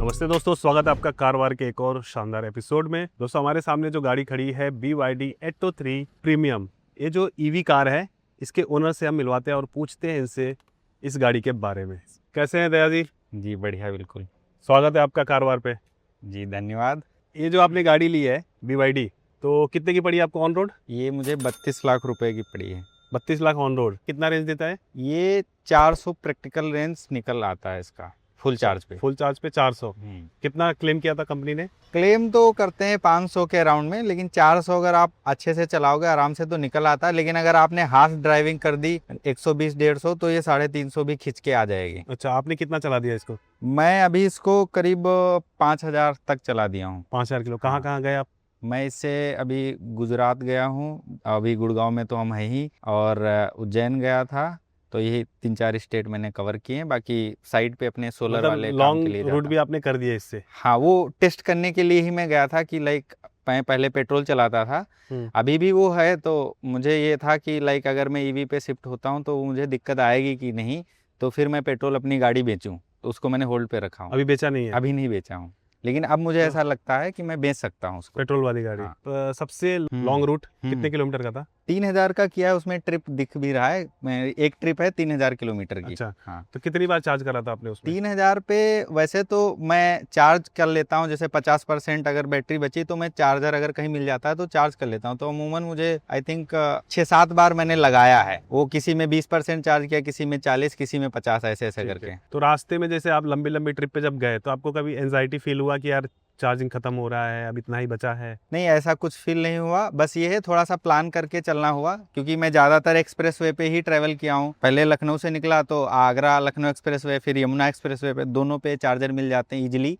नमस्ते दोस्तों, स्वागत है आपका कारवार के एक और शानदार एपिसोड में। दोस्तों, हमारे सामने जो गाड़ी खड़ी है BYD Atto 3 प्रीमियम, ये जो ईवी कार है, इसके ओनर से हम मिलवाते हैं और पूछते हैं इनसे इस गाड़ी के बारे में। कैसे हैं दया जी? जी बढ़िया, बिल्कुल। स्वागत है आपका कारवार पे। जी धन्यवाद। ये जो आपने गाड़ी ली है BYD, तो कितने की पड़ी आपको ऑन रोड? ये मुझे 32 लाख रुपए की पड़ी है। 32 लाख ऑन रोड। कितना रेंज देता है? ये 400 प्रैक्टिकल रेंज निकल आता है इसका फुल चार्ज पे। फुल चार्ज पे 400। कितना क्लेम किया था कंपनी ने? क्लेम तो करते हैं 500 के अराउंड में, लेकिन 400 अगर आप अच्छे से चलाओगे आराम से तो निकल आता है। लेकिन अगर आपने हाथ ड्राइविंग कर दी 120-150 तो ये 350 भी खिंच के आ जाएगी। अच्छा, आपने कितना चला दिया इसको? मैं अभी इसको करीब 5000 तक चला दिया हूँ। 5000 किलो। कहाँ कहाँ गए आप? मैं इससे अभी गुजरात गया हूँ, अभी गुड़गांव में तो हम है ही, और उज्जैन गया था। तो यही 3-4 स्टेट मैंने कवर किए हैं। बाकी साइड पे अपने सोलर वाले काम के लिए लॉन्ग रूट भी आपने कर दिया इससे? हाँ, वो टेस्ट करने के लिए ही मैं गया था कि लाइक मैं पहले पेट्रोल चलाता था, अभी भी वो है। तो मुझे ये था कि लाइक अगर मैं ईवी पे शिफ्ट होता हूँ तो मुझे दिक्कत आएगी कि नहीं, तो फिर मैं पेट्रोल अपनी गाड़ी बेचूँ। तो उसको मैंने होल्ड पे रखा हूँ। अभी बेचा नहीं है? अभी नहीं बेचा हूँ, लेकिन अब मुझे ऐसा लगता है कि मैं बेच सकता हूँ उसको। पेट्रोल वाली गाड़ी। हाँ। सबसे लॉन्ग रूट कितने किलोमीटर का था? 3000 का किया है। उसमें ट्रिप दिख भी रहा है, एक ट्रिप है 3000 किलोमीटर की। अच्छा। हाँ, तो कितनी बार चार्ज करा था आपने उसमें? 3000 पे वैसे तो मैं चार्ज कर लेता हूँ। जैसे 50% अगर बैटरी बची तो मैं चार्जर अगर कहीं मिल जाता है तो चार्ज कर लेता हूँ। तो अमूमन मुझे आई थिंक 6-7 बार मैंने लगाया है। वो किसी में 20% चार्ज किया, किसी में 40, किसी में 50, ऐसे ऐसे करके। तो रास्ते में जैसे आप लंबी लंबी ट्रिप पे जब गए तो आपको कभी एंजाइटी फील हुआ कि यार चार्जिंग खत्म हो रहा है, अब इतना ही बचा है? नहीं, ऐसा कुछ फील नहीं हुआ। बस ये है थोड़ा सा प्लान करके चलना हुआ, क्योंकि मैं ज़्यादातर एक्सप्रेस वे पे ही ट्रैवल किया हूँ। पहले लखनऊ से निकला तो आगरा लखनऊ एक्सप्रेस वे, फिर यमुना एक्सप्रेस वे पे, दोनों पे चार्जर मिल जाते हैं ईजिली।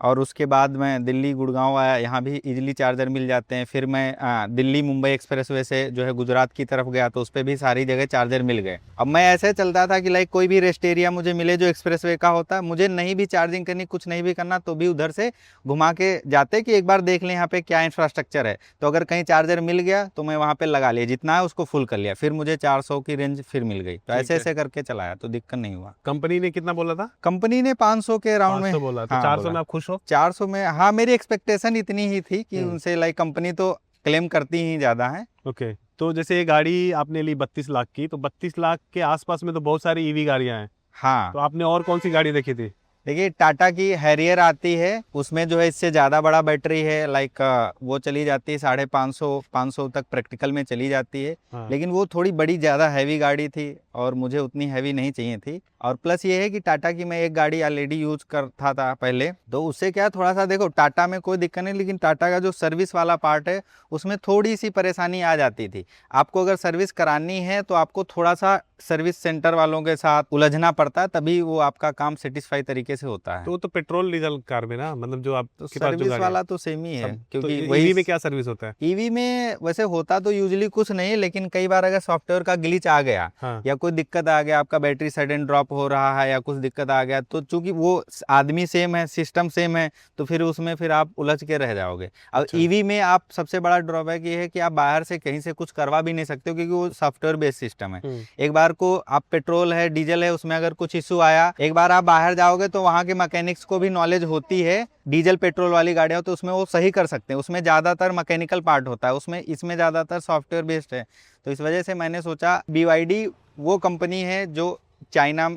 और उसके बाद मैं दिल्ली गुड़गांव आया, यहाँ भी इजीली चार्जर मिल जाते हैं। फिर मैं दिल्ली मुंबई एक्सप्रेस वे से जो है गुजरात की तरफ गया तो उस पर भी सारी जगह चार्जर मिल गए। अब मैं ऐसे चलता था कि लाइक कोई भी रेस्ट एरिया मुझे मिले जो एक्सप्रेस वे का होता है, मुझे नहीं भी चार्जिंग करनी, कुछ नहीं भी करना, तो भी उधर से घुमा के जाते कि एक बार देख लें यहाँ पे क्या इंफ्रास्ट्रक्चर है। तो अगर कहीं चार्जर मिल गया तो मैं वहाँ पे लगा लिया, जितना है उसको फुल कर लिया। फिर मुझे 400 की रेंज फिर मिल गई। तो ऐसे ऐसे करके चलाया तो दिक्कत नहीं हुआ। कंपनी ने कितना बोला था? कंपनी ने 500 के अराउंड में बोला। तो हाँ, 400 में आप खुश हो? 400 में हाँ, मेरी एक्सपेक्टेशन इतनी ही थी कि उनसे लाइक कंपनी तो क्लेम करती ही ज़्यादा है। ओके। तो जैसे ये गाड़ी आपने ली 32 लाख की, तो 32 लाख के आसपास में तो बहुत सारी ईवी गाड़ियां हैं। हाँ, तो आपने और कौन सी गाड़ी देखी थी? देखिए टाटा की हैरियर आती है, उसमें जो है इससे ज़्यादा बड़ा बैटरी है। लाइक वो चली जाती है 550 तक प्रैक्टिकल में चली जाती है। हाँ। लेकिन वो थोड़ी बड़ी ज़्यादा हैवी गाड़ी थी और मुझे उतनी हैवी नहीं चाहिए थी। और प्लस ये है कि टाटा की मैं एक गाड़ी ऑलरेडी यूज करता था पहले, तो उससे क्या थोड़ा सा, देखो टाटा में कोई दिक्कत नहीं, लेकिन टाटा का जो सर्विस वाला पार्ट है उसमें थोड़ी सी परेशानी आ जाती थी। आपको अगर सर्विस करानी है तो आपको थोड़ा सा सर्विस सेंटर वालों के साथ उलझना पड़ता है, तभी वो आपका काम सेटिस्फाई तरीके से होता है। तो पेट्रोल डीजल कार में ना, मतलब जो आप तो सर्विस वाला तो सेम ही है, क्योंकि तो वही ईवी में क्या सर्विस होता है? ईवी में वैसे होता तो यूजुअली कुछ नहीं, लेकिन कई बार अगर सॉफ्टवेयर का ग्लिच आ गया या कोई दिक्कत आ गया, आपका बैटरी सडन ड्रॉप हो रहा है या कुछ दिक्कत आ गया, तो चूंकि वो आदमी सेम है, सिस्टम सेम है, तो फिर उसमें फिर आप उलझ के रह जाओगे। अब ईवी में आप सबसे बड़ा ड्रॉबैक ये है कि आप बाहर से कहीं से कुछ करवा भी नहीं सकते हो, क्योंकि वो सॉफ्टवेयर बेस्ड सिस्टम है। एक बार को आप पेट्रोल है डीजल है उसमें अगर कुछ इशू आया, एक बार आप बाहर जाओगे तो वहाँ के मैकेनिक्स को भी नॉलेज होती है। डीजल पेट्रोल वाली गाड़ियाँ तो उसमें वो सही कर सकते हैं, उसमें ज़्यादातर मैकेनिकल पार्ट होता है, उसमें इसमें ज़्यादातर सॉफ्टवेयर बेस्ड है। तो इस वजह से मैंने सोचा BYD वो कंपनी है जो चाइना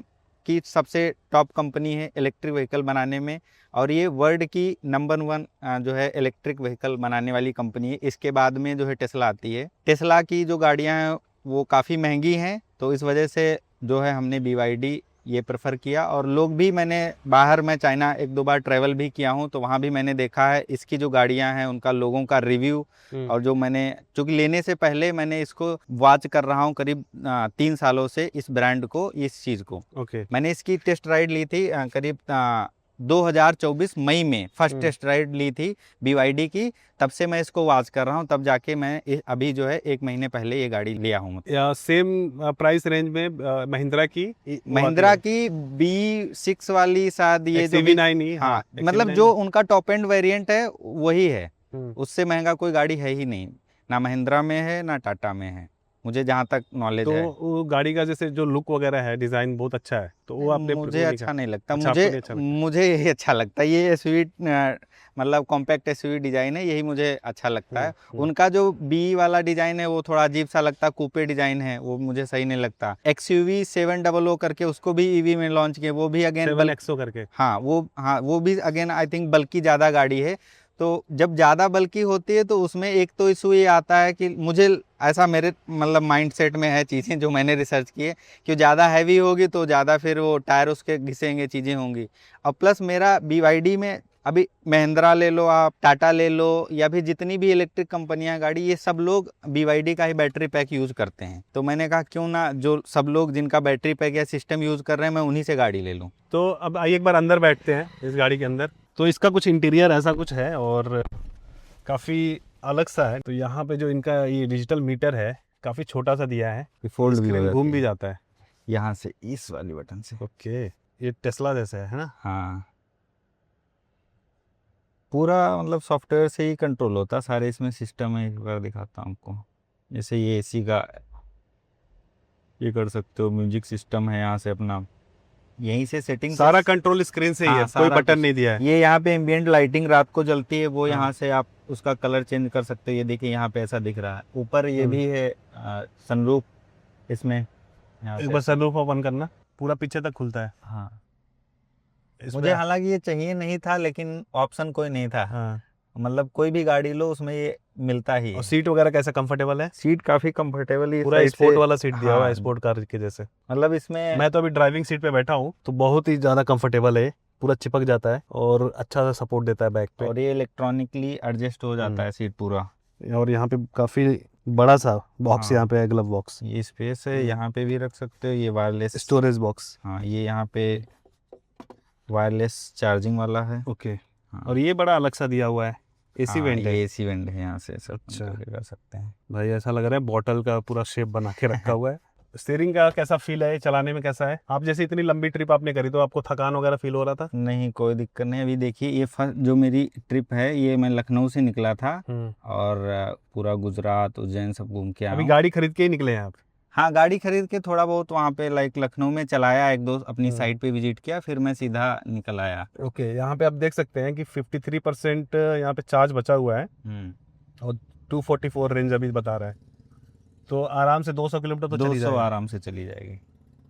की सबसे टॉप कंपनी है इलेक्ट्रिक व्हीकल बनाने में, और ये वर्ल्ड की नंबर 1 जो है इलेक्ट्रिक व्हीकल बनाने वाली कंपनी है। इसके बाद में जो है टेस्ला आती है। टेस्ला की जो गाड़ियाँ हैं वो काफ़ी महंगी हैं, तो इस वजह से जो है हमने BYD ये प्रेफर किया। और लोग भी, मैंने बाहर मैं चाइना 1-2 बार ट्रैवल भी किया हूँ, तो वहाँ भी मैंने देखा है इसकी जो गाड़ियाँ हैं उनका लोगों का रिव्यू। और जो मैंने, चूँकि लेने से पहले मैंने इसको वॉच कर रहा हूँ करीब 3 सालों से, इस ब्रांड को, इस चीज़ को। मैंने इसकी टेस्ट राइड ली थी करीब 2024 मई में फर्स्ट टेस्ट राइड ली थी BYD की। तब से मैं इसको वॉच कर रहा हूँ, तब जाके मैं अभी जो है 1 महीने पहले ये गाड़ी लिया हूँ। सेम प्राइस रेंज में महिंद्रा की B6 वाली शायद ये जो XUV9 ही। हाँ, मतलब जो उनका टॉप एंड वेरिएंट है वही है, उससे महंगा कोई गाड़ी है ही नहीं, ना महिंद्रा में है ना टाटा में है। मुझे जहाँ तक नॉलेज तो है। वो गाड़ी का जैसे जो लुक वगैरह है, डिजाइन बहुत अच्छा है, तो वो आपने मुझे अच्छा नहीं लगता। अच्छा, आपको नहीं अच्छा लगता? मुझे यही अच्छा लगता है, ये एसयूवी मतलब कॉम्पैक्ट एसयूवी डिजाइन है, यही मुझे अच्छा लगता है। उनका जो बी वाला डिजाइन है वो थोड़ा अजीब सा लगता है, कूपे डिजाइन है, वो मुझे सही नहीं लगता। XUV 700 करके उसको भी ईवी में लॉन्च किया, वो भी अगेन 7XO करके। हाँ वो भी अगेन आई थिंक बल्कि ज़्यादा गाड़ी है। तो जब ज़्यादा बल्कि होती है तो उसमें एक तो इशू ये आता है कि मुझे ऐसा मेरे मतलब माइंड सेट में है चीज़ें जो मैंने रिसर्च की है कि ज़्यादा हैवी होगी तो ज़्यादा फिर वो टायर उसके घिसेंगे, चीज़ें होंगी। और प्लस मेरा BYD में अभी महिंद्रा ले लो, आप टाटा ले लो, या फिर जितनी भी इलेक्ट्रिक कंपनियां गाड़ी, ये सब लोग BYD का ही बैटरी पैक यूज़ करते हैं। तो मैंने कहा क्यों ना जो सब लोग जिनका बैटरी पैक या सिस्टम यूज़ कर रहे हैं मैं उन्हीं से गाड़ी ले लूँ। तो अब आइए एक बार अंदर बैठते हैं इस गाड़ी के अंदर। तो इसका कुछ इंटीरियर ऐसा कुछ है और काफ़ी अलग सा है। तो यहाँ पे जो इनका ये डिजिटल मीटर है काफ़ी छोटा सा दिया है, फोल्ड भी स्क्रीन घूम भी जाता है यहाँ से, इस वाली बटन से। ओके, ये टेस्ला जैसा है ना? हाँ, पूरा मतलब सॉफ्टवेयर से ही कंट्रोल होता है सारे, इसमें सिस्टम है। एक बार दिखाता हूँ आपको, जैसे ये AC का ये कर सकते हो, म्यूजिक सिस्टम है, यहाँ से अपना यहीं से सेटिंग सारा कंट्रोल स्क्रीन से ही है, कोई बटन नहीं दिया है। ये यहाँ पे एम्बिएंट लाइटिंग रात को जलती है, वो हाँ। यहाँ से आप उसका कलर चेंज कर सकते हो। ये देखिए यहाँ पे ऐसा दिख रहा है। ऊपर ये भी है सनरूफ, इसमें एक बार सनरूफ ओपन करना, पूरा पीछे तक खुलता है। हाँ, इसमें मुझे हालांकि ये चाहिए नहीं था लेकिन ऑप्शन कोई नहीं था। हाँ। मतलब कोई भी गाड़ी लो उसमें ये मिलता ही है। और सीट वगैरह कैसा कंफर्टेबल है? सीट काफी कंफर्टेबल है, पूरा स्पोर्ट वाला सीट दिया हुआ है, हाँ, स्पोर्ट कार के जैसे। मतलब इसमें मैं तो अभी ड्राइविंग सीट पे बैठा हूँ तो बहुत ही ज़्यादा कंफर्टेबल है, पूरा चिपक जाता है और अच्छा सा सपोर्ट देता है बैक पे। और ये इलेक्ट्रॉनिकली एडजस्ट हो जाता है सीट पूरा। और यहाँ पे काफ़ी बड़ा सा बॉक्स, हाँ। यहाँ पे ग्लव बॉक्स, ये स्पेस है, यहाँ पे भी रख सकते हो। ये वायरलेस स्टोरेज बॉक्स। हाँ, ये यहाँ पे वायरलेस चार्जिंग वाला है। ओके। हाँ। और ये बड़ा अलग सा दिया हुआ है, AC वेंट है। ये AC वेंट है, यहाँ से सब अच्छा। कर सकते हैं। भाई ऐसा लग रहा है बॉटल का पूरा शेप बना के रखा हुआ है। स्टीयरिंग का कैसा फील है, चलाने में कैसा है? आप जैसे इतनी लंबी ट्रिप आपने करी तो आपको थकान वगैरह फील हो रहा था? नहीं, कोई दिक्कत नहीं। अभी देखिए ये फर्स्ट जो मेरी ट्रिप है, ये मैं लखनऊ से निकला था और पूरा गुजरात उज्जैन सब घूम के आया अभी हूँ। गाड़ी खरीद के ही निकले हैं आप? हाँ, गाड़ी खरीद के थोड़ा बहुत वहाँ पे लाइक लखनऊ में चलाया, एक दो अपनी साइट पे विजिट किया, फिर मैं सीधा निकल आया। ओके, यहाँ पे आप देख सकते हैं कि 53% यहाँ पे चार्ज बचा हुआ है और 244 रेंज अभी बता रहा है, तो आराम से 200 किलोमीटर तो चली जाएगी। आराम से चली जाएगी,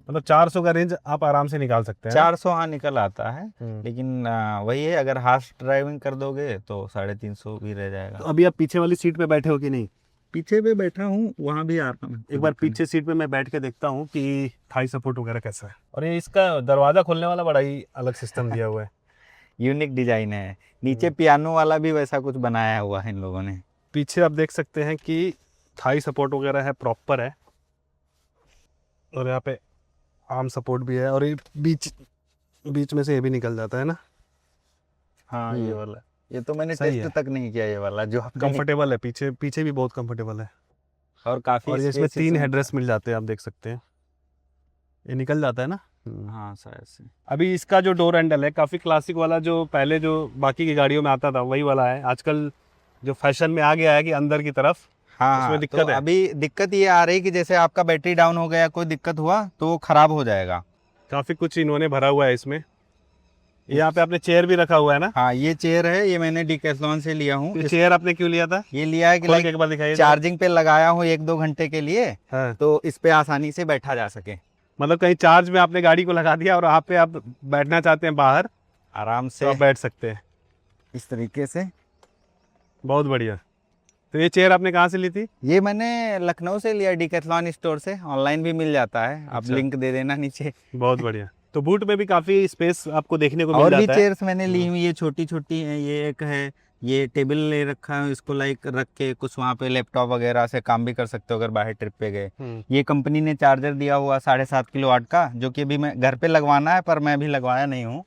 मतलब 400 का रेंज आप आराम से निकाल सकते हैं। 400 हाँ निकल आता है, लेकिन वही है, अगर हार्श ड्राइविंग कर दोगे तो 350 भी रह जाएगा। तो अभी आप पीछे वाली सीट पे बैठे हो कि नहीं? पीछे पे बैठा हूँ, वहाँ भी आता हूँ। एक बार पीछे सीट पे मैं बैठ के देखता हूँ कि थाई सपोर्ट वगैरह कैसा है। और ये इसका दरवाजा खोलने वाला बड़ा ही अलग सिस्टम दिया हुआ है। यूनिक डिजाइन है। नीचे पियानो वाला भी वैसा कुछ बनाया हुआ है इन लोगों ने। पीछे आप देख सकते हैं कि थाई सपोर्ट वगैरह है, प्रॉपर है, और यहाँ पे आर्म सपोर्ट भी है, और ये बीच में से ये भी निकल जाता है ना। हाँ, ये वाला, ये तो मैंने सही टेस्ट तक नहीं किया, ये वाला जो कंफर्टेबल है। पीछे भी बहुत कंफर्टेबल है, और काफी, और इसमें 3 हेडरेस्ट मिल जाते हैं, आप देख सकते हैं। ये निकल जाता है ना। हाँ, शायद से। अभी इसका जो डोर हैंडल है काफ़ी क्लासिक वाला, जो पहले जो बाकी की गाड़ियों में आता था वही वाला है। आजकल जो फैशन में आ गया है कि अंदर की तरफ, हाँ, उसमें दिक्कत तो है। अभी दिक्कत ये आ रही कि जैसे आपका बैटरी डाउन हो गया, कोई दिक्कत हुआ तो वो खराब हो जाएगा। काफ़ी कुछ इन्होंने भरा हुआ है इसमें। यहाँ पे आपने चेयर भी रखा हुआ है ना? हाँ, ये चेयर है, ये मैंने डिकैथलॉन से लिया हूँ। चेयर आपने क्यों लिया था? ये लिया है कि एक बार दिखाइए। चार्जिंग पे लगाया हूँ 1-2 घंटे के लिए, हाँ। तो इस पे आसानी से बैठा जा सके। मतलब कहीं चार्ज में आपने गाड़ी को लगा दिया और आप पे आप बैठना चाहते हैं बाहर, आराम से तो आप बैठ सकते हैं इस तरीके से। बहुत बढ़िया। तो ये चेयर आपने कहाँ से ली थी? ये मैंने लखनऊ से लिया, डिकैथलॉन स्टोर से। ऑनलाइन भी मिल जाता है, आप लिंक दे देना नीचे। बहुत बढ़िया। तो बूट में भी काफी स्पेस आपको देखने को मिल और जाता है। भी चेयर्स मैंने ली हुई, ये छोटी छोटी है। ये एक है, ये टेबल ले रखा है, इसको लाइक रख के कुछ वहाँ पे लैपटॉप वगैरह से काम भी कर सकते हो अगर बाहर ट्रिप पे गए। ये कंपनी ने चार्जर दिया हुआ 7.5 किलोवाट का, जो कि अभी मैं घर पे लगवाना है, पर मैं अभी लगवाया नहीं हूँ।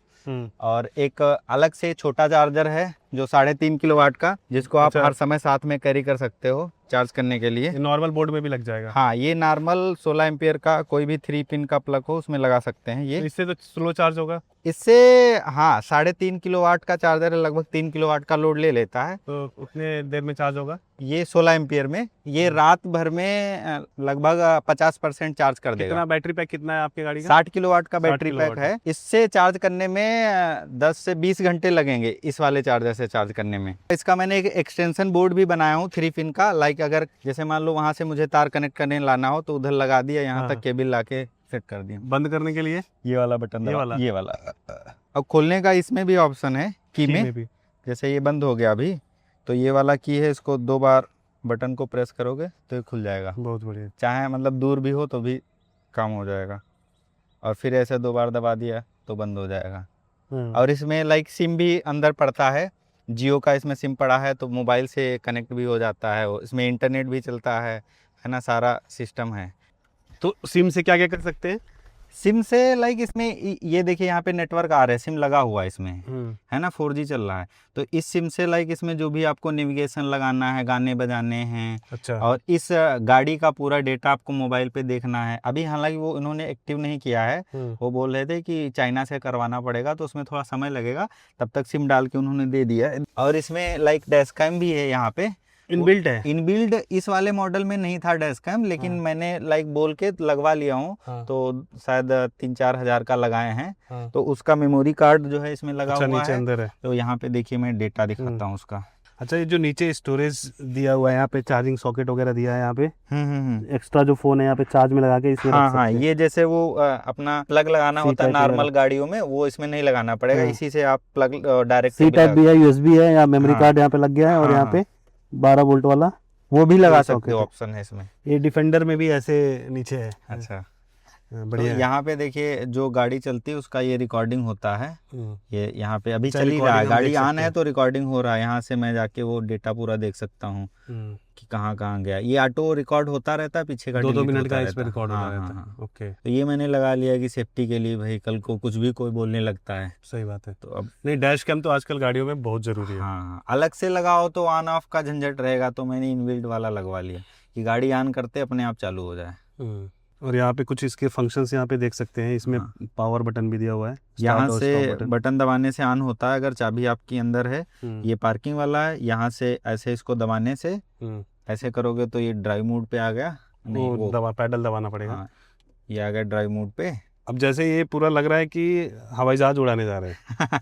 और एक अलग से छोटा चार्जर है, जो 3.5 किलोवाट का, जिसको आप अच्छा। हर समय साथ में कैरी कर सकते हो चार्ज करने के लिए। नॉर्मल बोर्ड में भी लग जाएगा? हाँ, ये नॉर्मल 16 एम्पियर का कोई भी 3 पिन का प्लग हो उसमें लगा सकते हैं तो ये। इससे तो स्लो चार्ज होगा? इससे हाँ 3.5 किलोवाट का चार्जर है, लगभग 3 किलोवाट का लोड ले लेता है। तो उतने देर में चार्ज होगा? ये 16 एम्पियर में ये रात भर में लगभग 50% चार्ज कर देगा। कितना बैटरी पैक कितना है आपकी गाड़ी का? 60 किलोवाट का 60 बैटरी पैक किलोवाट है। इससे चार्ज करने में 10 से 20 घंटे लगेंगे इस वाले चार्जर से चार्ज करने में। इसका मैंने एक एक्सटेंशन बोर्ड भी बनाया हूँ 3 पिन का। लाइक अगर जैसे मान लो वहां से मुझे तार कनेक्ट करने लाना हो तो उधर लगा दिया, यहाँ तक केबल लाके सेट कर दिया। बंद करने के लिए ये वाला बटन, ये वाला। अब खोलने का इसमें भी ऑप्शन है की की में में भी। जैसे ये बंद हो गया अभी, तो ये वाला की है, इसको 2 बार बटन को प्रेस करोगे तो ये खुल जाएगा। बहुत बढ़िया। चाहे मतलब दूर भी हो तो भी काम हो जाएगा। और फिर ऐसे 2 बार दबा दिया तो बंद हो जाएगा। और इसमें लाइक सिम भी अंदर पड़ता है, जियो का इसमें सिम पड़ा है तो मोबाइल से कनेक्ट भी हो जाता है। इसमें इंटरनेट भी चलता है ना, सारा सिस्टम है। तो सिम से क्या क्या कर सकते हैं? सिम से लाइक इसमें ये देखिए यहाँ पे नेटवर्क आ रहा है, सिम लगा हुआ है इसमें, है ना, 4G चल रहा है। तो इस सिम से लाइक इसमें जो भी आपको नेविगेशन लगाना है, गाने बजाने हैं, अच्छा। और इस गाड़ी का पूरा डेटा आपको मोबाइल पे देखना है। अभी हालांकि वो इन्होंने एक्टिव नहीं किया है, वो बोल रहे थे कि चाइना से करवाना पड़ेगा तो उसमें थोड़ा समय लगेगा, तब तक सिम डाल के उन्होंने दे दिया है। और इसमें लाइक डैश कैम भी है यहाँ पे, इनबिल्ट है। इनबिल्ड इस वाले मॉडल में नहीं था डैश कैम, लेकिन मैंने लाइक बोल के लगवा लिया हूँ। तो शायद 3-4 हज़ार का लगाए हैं। तो उसका मेमोरी कार्ड जो है इसमें लगा हुआ नीचे है। अंदर है। तो यहाँ पे देखिए मैं डेटा दिखाता हूँ उसका। अच्छा, ये जो नीचे स्टोरेज दिया हुआ है, यहाँ पे चार्जिंग सॉकेट वगैरह दिया है, यहाँ पे एक्स्ट्रा जो फोन है यहाँ पे चार्ज में लगा के इसमें रख सकते हैं। ये जैसे वो अपना प्लग लगाना होता है नॉर्मल गाड़ियों में, वो इसमें नहीं लगाना पड़ेगा। इसी से आप प्लग डायरेक्ट सी टाइप भी है, यूएसबी है, या मेमोरी कार्ड यहाँ पे लग गया है, और यहाँ पे 12 वोल्ट वाला वो भी लगा सकते हो, ऑप्शन है इसमें। ये डिफेंडर में भी ऐसे नीचे है। अच्छा, बढ़िया। तो यहाँ पे देखिए जो गाड़ी चलती है उसका ये रिकॉर्डिंग होता है। ये यहाँ पे अभी चल ही रहा है, गाड़ी ऑन है तो रिकॉर्डिंग हो रहा है। यहाँ से मैं जाके वो डेटा पूरा देख सकता हूँ कि कहाँ कहाँ गया। ये ऑटो रिकॉर्ड होता रहता है, पीछे का 2-2 मिनट का इस पे रिकॉर्ड होता रहता है। ओके। तो ये मैंने लगा लिया कि सेफ्टी के लिए, भाई कल को कुछ भी कोई बोलने लगता है। सही बात है। तो अब नहीं, डैश कैम तो आजकल गाड़ियों में बहुत जरूरी है। हाँ, अलग से लगाओ तो ऑन ऑफ का झंझट रहेगा, तो मैंने इनबिल्ट वाला लगवा लिया कि गाड़ी ऑन करते अपने आप चालू हो जाए। और यहाँ पे कुछ इसके फंक्शंस यहाँ पे देख सकते हैं। इसमें पावर बटन भी दिया हुआ है। यहाँ से बटन दबाने से ऑन होता है अगर चाबी आपकी अंदर है। ये पार्किंग वाला है, यहाँ से ऐसे इसको दबाने से ऐसे करोगे तो ये ड्राइव मोड पे आ गया। वो पैडल दबाना पड़ेगा। ये आ गया ड्राइव मोड पे। अब जैसे ये पूरा लग रहा है कि हवाई जहाज उड़ाने जा रहे हैं।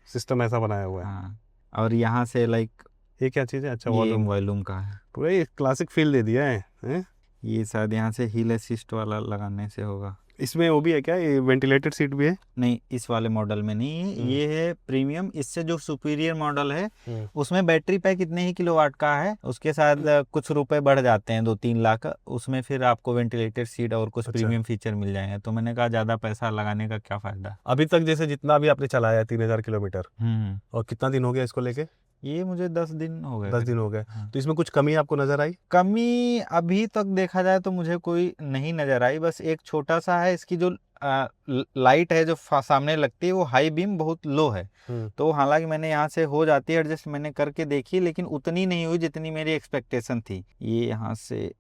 सिस्टम ऐसा बनाया हुआ है। और यहाँ से लाइक ये क्या चीज़ है? अच्छा, वॉल्यूम का है। पूरा ये क्लासिक फील दे दिया है। ये शायद यहाँ से हिल असिस्ट वाला लगाने से होगा। इसमें वो भी है क्या? ये वेंटिलेटेड सीट भी है? नहीं, इस वाले मॉडल में नहीं है। ये है प्रीमियम। इससे जो सुपीरियर मॉडल है उसमें बैटरी पैक इतने ही किलोवाट का है, उसके साथ कुछ रुपए बढ़ जाते हैं, 2-3 लाख। उसमें फिर आपको वेंटिलेटेड सीट और कुछ प्रीमियम फीचर मिल जाएंगे। तो मैंने कहा ज्यादा पैसा लगाने का क्या फायदा। अभी तक जैसे जितना भी आपने चलाया 3000 किलोमीटर, और कितना दिन हो गया इसको लेके? ये मुझे 10 दिन हो गए। 10 दिन हो गए। तो इसमें कुछ कमी आपको नजर आई? कमी अभी तक देखा जाए तो मुझे कोई नहीं नजर आई। बस एक छोटा सा है, इसकी जो लाइट है जो सामने लगती है वो हाई बीम बहुत लो है। तो हालांकि मैंने यहाँ से हो जाती है एडजस्ट, मैंने करके देखी, लेकिन उतनी नहीं हुई जितनी मेरी एक्सपेक्टेशन थी। ये यहाँ से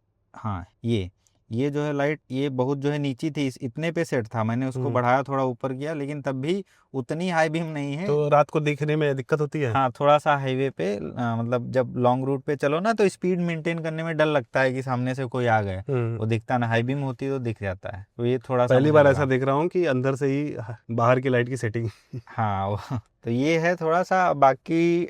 ये जो है लाइट, ये बहुत जो है नीची थी, इतने पे सेट था। मैंने उसको बढ़ाया, थोड़ा ऊपर किया, लेकिन तब भी उतनी हाई बीम नहीं है। तो रात को देखने में दिक्कत होती है? हाँ, थोड़ा सा हाईवे पे मतलब जब लॉन्ग रूट पे चलो ना तो स्पीड मेंटेन करने में डर लगता है कि सामने से कोई आ गए। वो दिखता ना, हाई बीम होती है तो दिख जाता है। तो ये थोड़ा सा पहली बार ऐसा देख रहा हूँ कि अंदर से ही बाहर की लाइट की सेटिंग। हाँ, तो ये है थोड़ा सा। बाकी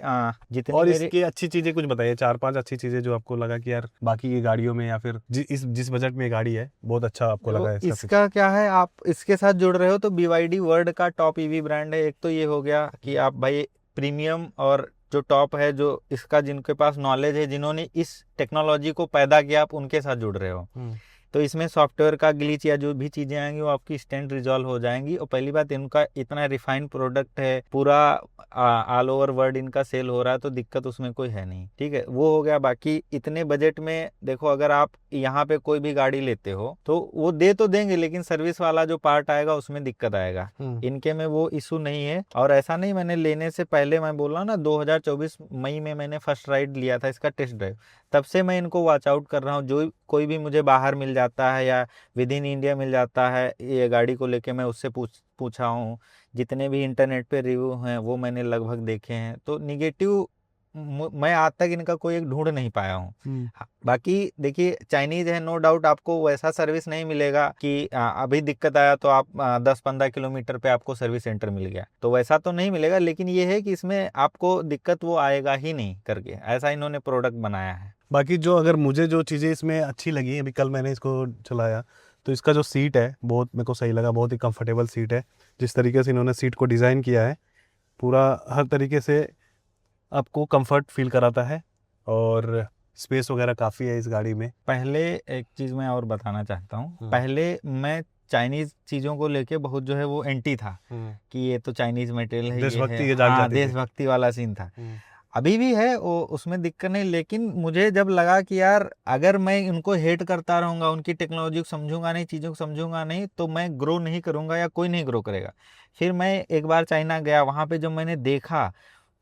जितनी और इसकी अच्छी चीजें कुछ बताइए, 4-5 अच्छी चीजें जो आपको लगा कि यार बाकी की गाड़ियों में, या फिर जिस बजट में गाड़ी है बहुत अच्छा आपको लगा है। इसका क्या है, आप इसके साथ जुड़ रहे हो तो BYD वर्ल्ड का टॉप ईवी ब्रांड है। एक तो ये हो गया कि आप भाई प्रीमियम और जो टॉप है, जो इसका जिनके पास नॉलेज है, जिन्होंने इस टेक्नोलॉजी को पैदा किया, आप उनके साथ जुड़ रहे हो। तो इसमें सॉफ्टवेयर का ग्लिच या जो भी चीज़ें आएंगी वो आपकी इंस्टेंट रिजॉल्व हो जाएंगी। और पहली बात, इनका इतना रिफाइंड प्रोडक्ट है, पूरा ऑल ओवर वर्ल्ड इनका सेल हो रहा है, तो दिक्कत उसमें कोई है नहीं, ठीक है। वो हो गया। बाकी इतने बजट में देखो, अगर आप यहाँ पे कोई भी गाड़ी लेते हो तो वो दे तो देंगे, लेकिन सर्विस वाला जो पार्ट आएगा उसमें दिक्कत आएगा। इनके में वो इशू नहीं है। और ऐसा नहीं, मैंने लेने से पहले मैं बोल रहा हूँ ना, 2024 मई में मैंने फर्स्ट राइड लिया था इसका टेस्ट ड्राइव, तब से मैं इनको वॉच आउट कर रहा हूँ। जो कोई भी मुझे बाहर मिल जाता है या विद इन इंडिया मिल जाता है ये गाड़ी को लेके, मैं उससे पूछा हूँ। जितने भी इंटरनेट पे रिव्यू हैं वो मैंने लगभग देखे हैं, तो निगेटिव मैं आज तक इनका कोई एक ढूंढ नहीं पाया हूँ। बाकी देखिए, चाइनीज है, नो डाउट आपको वैसा सर्विस नहीं मिलेगा कि अभी दिक्कत आया तो आप 10-15 किलोमीटर पे आपको सर्विस सेंटर मिल गया, तो वैसा तो नहीं मिलेगा। लेकिन ये है कि इसमें आपको दिक्कत वो आएगा ही नहीं करके, ऐसा इन्होंने प्रोडक्ट बनाया है। बाकी जो अगर मुझे जो चीज़ें इसमें अच्छी लगी, अभी कल मैंने इसको चलाया, तो इसका जो सीट है बहुत मेरे को सही लगा, बहुत ही कंफर्टेबल सीट है। जिस तरीके से इन्होंने सीट को डिज़ाइन किया है, पूरा हर तरीके से आपको कंफर्ट फील कराता है, और स्पेस वगैरह काफ़ी है इस गाड़ी में। पहले एक चीज़ मैं और बताना चाहता हूँ, पहले मैं चाइनीज़ चीज़ों को लेके बहुत जो है वो एंटी था कि ये तो चाइनीज़ मटेरियल है, देशभक्ति वाला सीन था। अभी भी है वो, उसमें दिक्कत नहीं। लेकिन मुझे जब लगा कि यार अगर मैं उनको हेट करता रहूँगा, उनकी टेक्नोलॉजी को समझूंगा नहीं, चीज़ों को समझूंगा नहीं, तो मैं ग्रो नहीं करूँगा या कोई नहीं ग्रो करेगा। फिर मैं एक बार चाइना गया, वहाँ पे जब मैंने देखा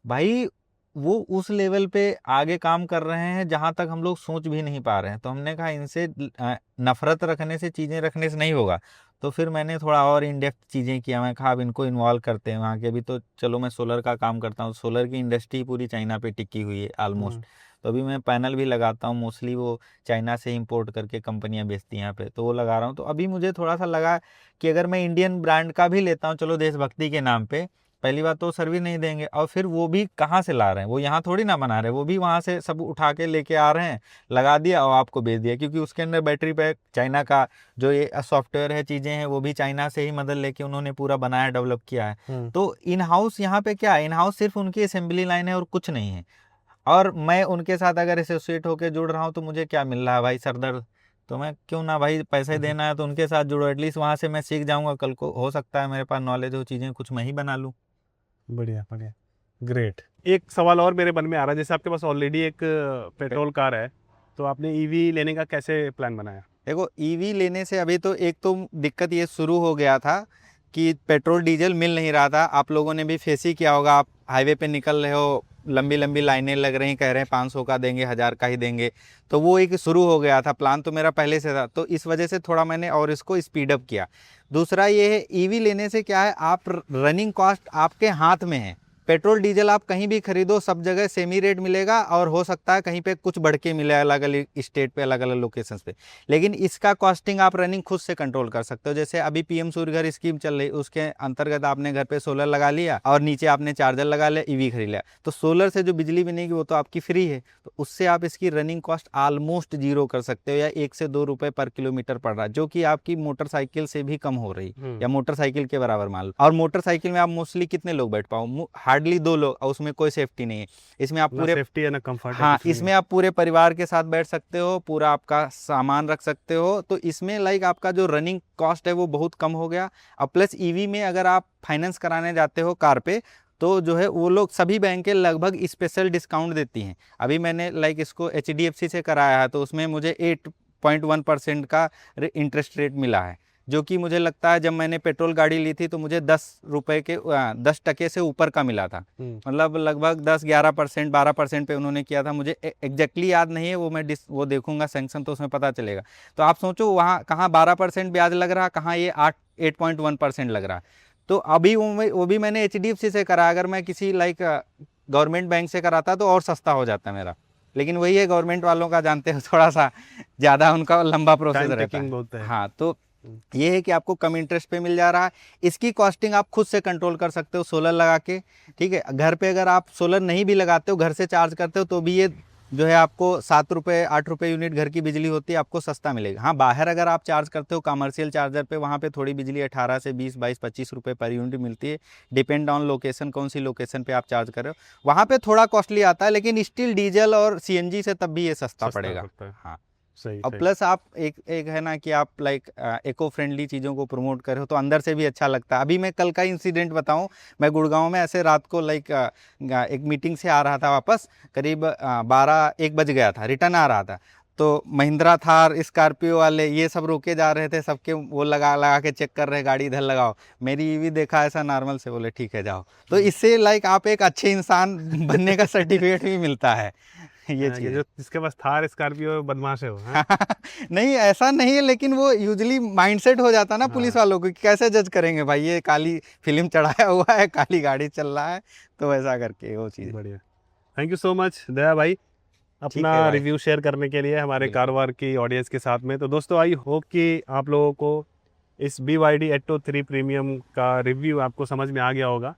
भाई वो उस लेवल पे आगे काम कर रहे हैं जहाँ तक हम लोग सोच भी नहीं पा रहे हैं, तो हमने कहा इनसे नफरत रखने से, चीज़ें रखने से नहीं होगा। तो फिर मैंने थोड़ा और इन डेप्थ चीज़ें किया। मैं कहा अब इनको इन्वॉल्व करते हैं वहाँ के। अभी तो चलो मैं सोलर का काम करता हूँ, सोलर की इंडस्ट्री पूरी चाइना पे टिकी हुई है ऑलमोस्ट। तो अभी मैं पैनल भी लगाता हूँ, मोस्टली वो चाइना से इंपोर्ट करके कंपनियां बेचती हैं यहाँ पे, तो वो लगा रहा हूँ। तो अभी मुझे थोड़ा सा लगा कि अगर मैं इंडियन ब्रांड का भी लेता हूँ, चलो देशभक्ति के नाम पे, पहली बात तो सर्विस नहीं देंगे, और फिर वो भी कहाँ से ला रहे हैं, वो यहाँ थोड़ी ना बना रहे हैं, वो भी वहाँ से सब उठा के लेके आ रहे हैं, लगा दिया और आपको बेच दिया। क्योंकि उसके अंदर बैटरी पैक चाइना का, जो ये सॉफ्टवेयर है, चीज़ें हैं, वो भी चाइना से ही मदद लेके उन्होंने पूरा बनाया, डेवलप किया है। तो इन हाउस यहाँ पे क्या है, इन हाउस सिर्फ उनकी असेंबली लाइन है और कुछ नहीं है। और मैं उनके साथ अगर एसोसिएट होकर जुड़ रहा हूँ तो मुझे क्या मिल रहा है भाई, सरदर्द। तो मैं क्यों ना भाई, पैसे देना है तो उनके साथ जुड़ो, एटलीस्ट वहाँ से मैं सीख जाऊँगा। कल को हो सकता है मेरे पास नॉलेज हो, चीज़ें कुछ मैं ही बना लूँ। बढ़िया बढ़िया, ग्रेट। एक सवाल और मेरे मन में आ रहा है, जैसे आपके पास ऑलरेडी एक पेट्रोल कार है, तो आपने ईवी लेने का कैसे प्लान बनाया? देखो, ईवी लेने से अभी तो एक तो दिक्कत ये शुरू हो गया था कि पेट्रोल डीजल मिल नहीं रहा था। आप लोगों ने भी फेस ही किया होगा, आप हाईवे पे निकल रहे हो, लंबी लंबी लाइनें लग रही, कह रहे हैं 500 का देंगे, 1000 का ही देंगे। तो वो एक शुरू हो गया था। प्लान तो मेरा पहले से था, तो इस वजह से थोड़ा मैंने और इसको स्पीड अप किया। दूसरा ये है, ईवी लेने से क्या है, आप रनिंग कॉस्ट आपके हाथ में है। पेट्रोल डीजल आप कहीं भी खरीदो, सब जगह सेमी रेट मिलेगा, और हो सकता है कहीं पे कुछ बढ़ के मिले, अलग अलग स्टेट पे, अलग अलग लोकेशंस पे। लेकिन इसका कॉस्टिंग आप रनिंग खुद से कंट्रोल कर सकते हो। जैसे अभी पीएम सूर्य घर स्कीम चल रही, उसके अंतर्गत आपने घर पे सोलर लगा लिया और नीचे आपने चार्जर लगा लिया, ईवी खरीद लिया, तो सोलर से जो बिजली बनेगी वो तो आपकी फ्री है। तो उससे आप इसकी रनिंग कॉस्ट ऑलमोस्ट जीरो कर सकते हो, या 1 से 2 रुपए पर किलोमीटर पड़ रहा है, जो कि आपकी मोटरसाइकिल से भी कम हो रही, या मोटरसाइकिल के बराबर मान लो। और मोटरसाइकिल में आप मोस्टली कितने लोग बैठ पाओ, हार्डली 2 लोग, और उसमें कोई सेफ्टी नहीं है। इसमें आप पूरे सेफ्टी है ना कंफर्ट, हाँ, इसमें आप पूरे परिवार के साथ बैठ सकते हो, पूरा आपका सामान रख सकते हो। तो इसमें लाइक आपका जो रनिंग कॉस्ट है वो बहुत कम हो गया। और प्लस ईवी में अगर आप फाइनेंस कराने जाते हो कार पे, तो जो है वो लोग सभी बैंकें लगभग स्पेशल डिस्काउंट देती हैं। अभी मैंने लाइक इसको HDFC से कराया है, तो उसमें मुझे 8.1% का इंटरेस्ट रेट मिला है, जो कि मुझे लगता है जब मैंने पेट्रोल गाड़ी ली थी तो मुझे 10 टके से ऊपर का मिला था। मतलब लगभग 10-11%, 12% पे उन्होंने किया था। मुझे एग्जैक्टली याद नहीं है, वो मैं वो देखूंगा सैंक्शन, तो उसमें पता चलेगा। तो आप सोचो वहाँ कहाँ 12% ब्याज लग रहा, कहाँ ये 8.1% लग रहा। तो अभी वो भी मैंने HDFC से करा। अगर मैं किसी लाइक गवर्नमेंट बैंक से कराता तो और सस्ता हो जाता मेरा। लेकिन वही है, गवर्नमेंट वालों का जानते हो, थोड़ा सा ज़्यादा उनका लंबा प्रोसेस रहता है। हाँ, तो ये है कि आपको कम इंटरेस्ट पे मिल जा रहा है। इसकी कॉस्टिंग आप खुद से कंट्रोल कर सकते हो सोलर लगा के, ठीक है। घर पे अगर आप सोलर नहीं भी लगाते हो, घर से चार्ज करते हो, तो भी ये जो है आपको 7 रुपये 8 रुपये यूनिट घर की बिजली होती है, आपको सस्ता मिलेगा। हाँ, बाहर अगर आप चार्ज करते हो कमर्शियल चार्जर पे, वहाँ पे थोड़ी बिजली 18 से 20, 22, 25 रुपये पर यूनिट मिलती है, डिपेंड ऑन लोकेशन, कौन सी लोकेशन पे आप चार्ज कर रहे हो। वहाँ पे थोड़ा कॉस्टली आता है, लेकिन स्टिल डीजल और CNG से तब भी ये सस्ता पड़ेगा। हाँ, सही और सही। प्लस आप एक है ना कि आप लाइक इको फ्रेंडली चीज़ों को प्रमोट कर रहे हो तो अंदर से भी अच्छा लगता है। अभी मैं कल का इंसिडेंट बताऊं, मैं गुड़गांव में ऐसे रात को लाइक एक मीटिंग से आ रहा था वापस, करीब 12-1 बज गया था, रिटर्न आ रहा था, तो महिंद्रा थार, स्कॉर्पियो वाले ये सब रोके जा रहे थे, सबके वो लगा लगा के चेक कर रहे, गाड़ी इधर लगाओ। मेरी ईवी देखा ऐसा नॉर्मल से, बोले ठीक है जाओ। तो इससे लाइक आप एक अच्छे इंसान बनने का सर्टिफिकेट भी मिलता है। ये कि चीज़ जो जिसके पास थार स्कॉर्पियो बदमाश है वो, हाँ? नहीं ऐसा नहीं है, लेकिन वो यूजुअली माइंडसेट हो जाता ना पुलिस हाँ। वालों को कि कैसे जज करेंगे भाई, ये काली फिल्म चढ़ाया हुआ है, काली गाड़ी चल रहा है, तो ऐसा करके वो चीज़। बढ़िया। थैंक यू सो मच दया भाई, ठीक अपना है भाई। रिव्यू शेयर करने के लिए हमारे बिल्कुल। कारवार की ऑडियंस के साथ में। तो दोस्तों आई होप कि आप लोगों को इस BYD एट्टो 3 प्रीमियम का रिव्यू आपको समझ में आ गया होगा।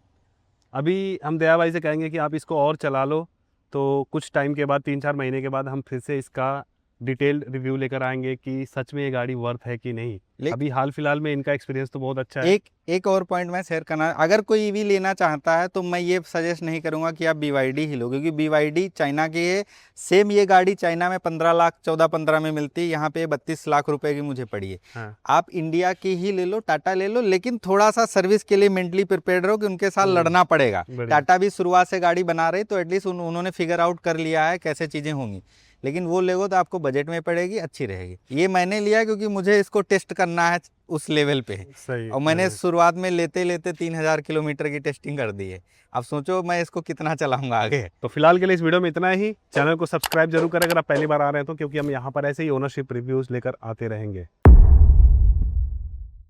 अभी हम दया भाई से कहेंगे कि आप इसको और चला लो, तो कुछ टाइम के बाद 3-4 महीने के बाद हम फिर से इसका डिटेल्ड रिव्यू लेकर आएंगे कि सच में ये गाड़ी वर्थ है कि नहीं। ले- अभी हाल फिलहाल में इनका एक्सपीरियंस तो बहुत अच्छा है। एक और पॉइंट मैं शेयर करना, अगर कोई ईवी लेना चाहता है तो मैं ये सजेस्ट नहीं करूंगा कि आप BYD ही लो, क्योंकि BYD चाइना की है। सेम ये गाड़ी चाइना में 15 लाख 14-15 में मिलती है, यहाँ पे 32 लाख रुपए की मुझे पड़ी है। हाँ। आप इंडिया की ही ले लो, टाटा ले लो, लेकिन थोड़ा सा सर्विस के लिए मेंटली प्रिपेयर्ड रहो कि उनके साथ लड़ना पड़ेगा। बढ़िया। टाटा भी शुरुआत से गाड़ी बना रही, तो एटलीस्ट उन्होंने फिगर आउट कर लिया है कैसे चीज़ें होंगी। लेकिन वो लेगो तो आपको बजट में पड़ेगी, अच्छी रहेगी। ये मैंने लिया क्योंकि मुझे इसको टेस्ट करना है उस लेवल पे, सही। और मैंने शुरुआत में लेते लेते 3000 किलोमीटर की टेस्टिंग कर दी है। अब सोचो मैं इसको कितना चलाऊंगा आगे। तो फिलहाल के लिए इस वीडियो में इतना ही। चैनल को सब्सक्राइब जरूर करें अगर आप पहली बार आ रहे हैं तो, क्योंकि हम यहाँ पर ऐसे ही ओनरशिप रिव्यूज लेकर आते रहेंगे।